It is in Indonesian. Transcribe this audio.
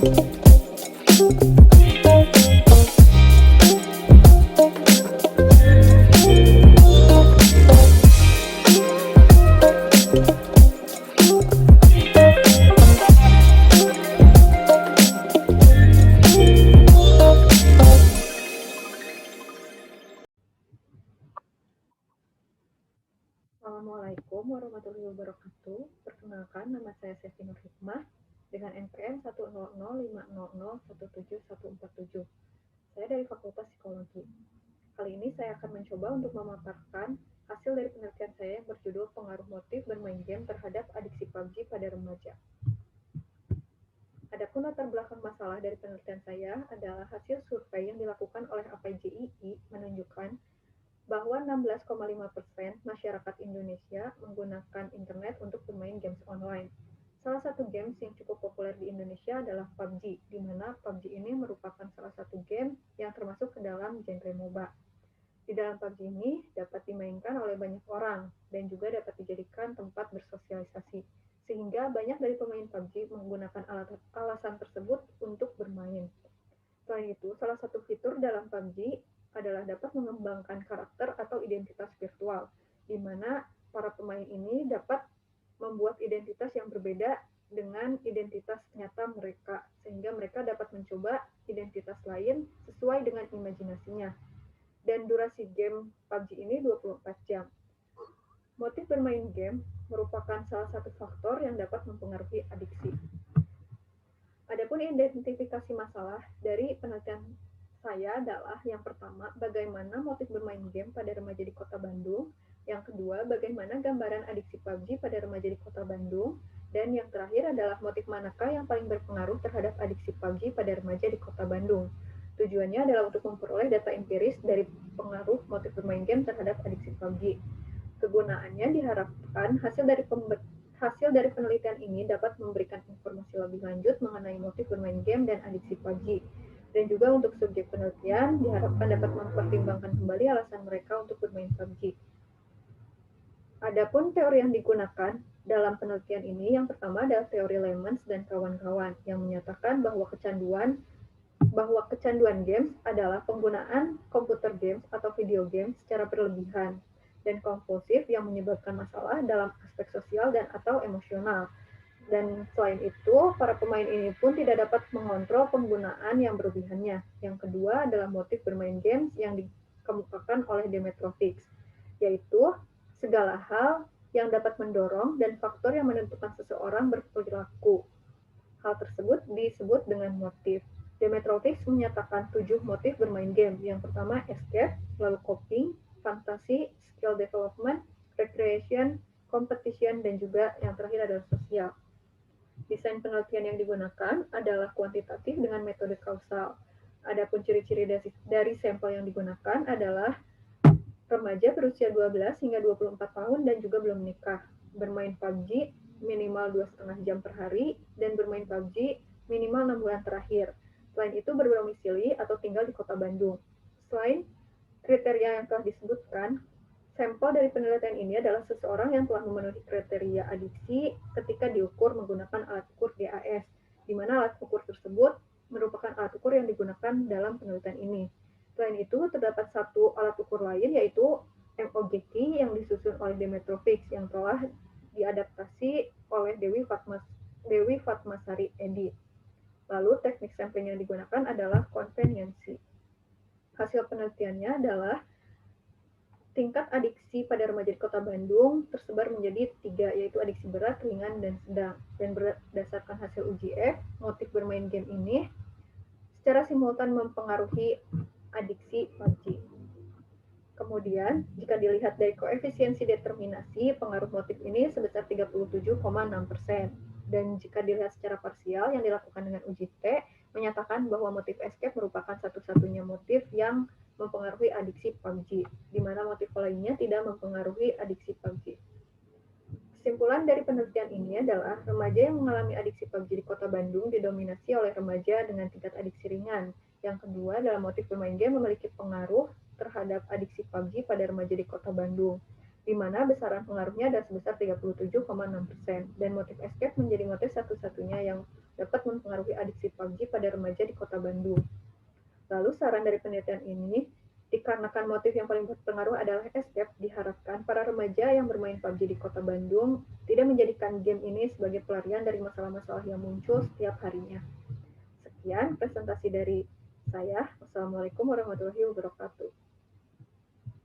Assalamualaikum warahmatullahi wabarakatuh. Perkenalkan, nama saya Sefi Nur Hikmah dengan NPM 10050017147. Saya dari Fakultas Psikologi. Kali ini saya akan mencoba untuk memaparkan hasil dari penelitian saya yang berjudul Pengaruh Motif Bermain Game Terhadap Adiksi PUBG pada Remaja. Adapun latar belakang masalah dari penelitian saya adalah hasil survei yang dilakukan oleh APJII menunjukkan bahwa 16,5% masyarakat Indonesia menggunakan internet untuk bermain games online. Salah satu games yang cukup populer di Indonesia adalah PUBG, di mana PUBG ini merupakan salah satu game yang termasuk ke dalam genre MOBA. Di dalam PUBG ini dapat dimainkan oleh banyak orang dan juga dapat dijadikan tempat bersosialisasi, sehingga banyak dari pemain PUBG menggunakan alasan tersebut untuk bermain. Selain itu, salah satu fitur dalam PUBG adalah dapat mengembangkan karakter atau identitas virtual, di mana para pemain ini dapat membuat identitas yang berbeda dengan identitas nyata mereka, sehingga mereka dapat mencoba identitas lain sesuai dengan imajinasinya. Dan durasi game PUBG ini 24 jam. Motif bermain game merupakan salah satu faktor yang dapat mempengaruhi adiksi. Adapun identifikasi masalah dari penelitian saya adalah yang pertama, bagaimana motif bermain game pada remaja di Kota Bandung. Yang kedua, bagaimana gambaran adiksi PUBG pada remaja di Kota Bandung. Dan yang terakhir adalah motif manakah yang paling berpengaruh terhadap adiksi PUBG pada remaja di Kota Bandung. Tujuannya adalah untuk memperoleh data empiris dari pengaruh motif bermain game terhadap adiksi PUBG. Kegunaannya diharapkan hasil dari penelitian ini dapat memberikan informasi lebih lanjut mengenai motif bermain game dan adiksi PUBG. Dan juga untuk subjek penelitian diharapkan dapat mempertimbangkan kembali alasan mereka untuk bermain PUBG. Adapun teori yang digunakan dalam penelitian ini, yang pertama adalah teori Lemons dan kawan-kawan yang menyatakan bahwa kecanduan games adalah penggunaan komputer games atau video games secara berlebihan dan kompulsif yang menyebabkan masalah dalam aspek sosial dan atau emosional. Dan selain itu, para pemain ini pun tidak dapat mengontrol penggunaan yang berlebihannya. Yang kedua adalah motif bermain games yang dikemukakan oleh Demetrovich, yaitu segala hal yang dapat mendorong dan faktor yang menentukan seseorang berperilaku. Hal tersebut disebut dengan motif. Demetrovich menyatakan 7 motif bermain game. Yang pertama escape, lalu coping, fantasi, skill development, recreation, competition, dan juga yang terakhir adalah sosial. Desain penelitian yang digunakan adalah kuantitatif dengan metode kausal. Adapun ciri-ciri dari sampel yang digunakan adalah remaja berusia 12 hingga 24 tahun dan juga belum menikah, bermain PUBG minimal 2,5 jam per hari, dan bermain PUBG minimal 6 bulan terakhir. Selain itu berdomisili atau tinggal di Kota Bandung. Selain kriteria yang telah disebutkan, sampel dari penelitian ini adalah seseorang yang telah memenuhi kriteria adiksi ketika diukur menggunakan alat ukur DAS, di mana alat ukur tersebut merupakan alat ukur yang digunakan dalam penelitian ini. Selain itu, terdapat satu alat ukur lain, yaitu MOGT yang disusun oleh Demetrovich yang telah diadaptasi oleh Dewi Fatmasari Edi. Lalu, teknik sampling yang digunakan adalah konveniensi. Hasil penelitiannya adalah tingkat adiksi pada remaja di Kota Bandung tersebar menjadi 3, yaitu adiksi berat, ringan, dan sedang. Dan berdasarkan hasil uji F, motif bermain game ini secara simultan mempengaruhi adiksi PUBG. Kemudian, jika dilihat dari koefisiensi determinasi, pengaruh motif ini sebesar 37,6%. Dan jika dilihat secara parsial yang dilakukan dengan uji T, menyatakan bahwa motif escape merupakan satu-satunya motif yang mempengaruhi adiksi PUBG, di mana motif lainnya tidak mempengaruhi adiksi PUBG. Kesimpulan dari penelitian ini adalah remaja yang mengalami adiksi PUBG di Kota Bandung didominasi oleh remaja dengan tingkat adiksi ringan. Yang kedua, dalam motif bermain game memiliki pengaruh terhadap adiksi PUBG pada remaja di Kota Bandung, di mana besaran pengaruhnya adalah sebesar 37,6%, dan motif escape menjadi motif satu-satunya yang dapat mempengaruhi adiksi PUBG pada remaja di Kota Bandung. Lalu saran dari penelitian ini, dikarenakan motif yang paling berpengaruh adalah escape, diharapkan para remaja yang bermain PUBG di Kota Bandung tidak menjadikan game ini sebagai pelarian dari masalah-masalah yang muncul setiap harinya. Sekian presentasi dari saya. Wassalamualaikum warahmatullahi wabarakatuh.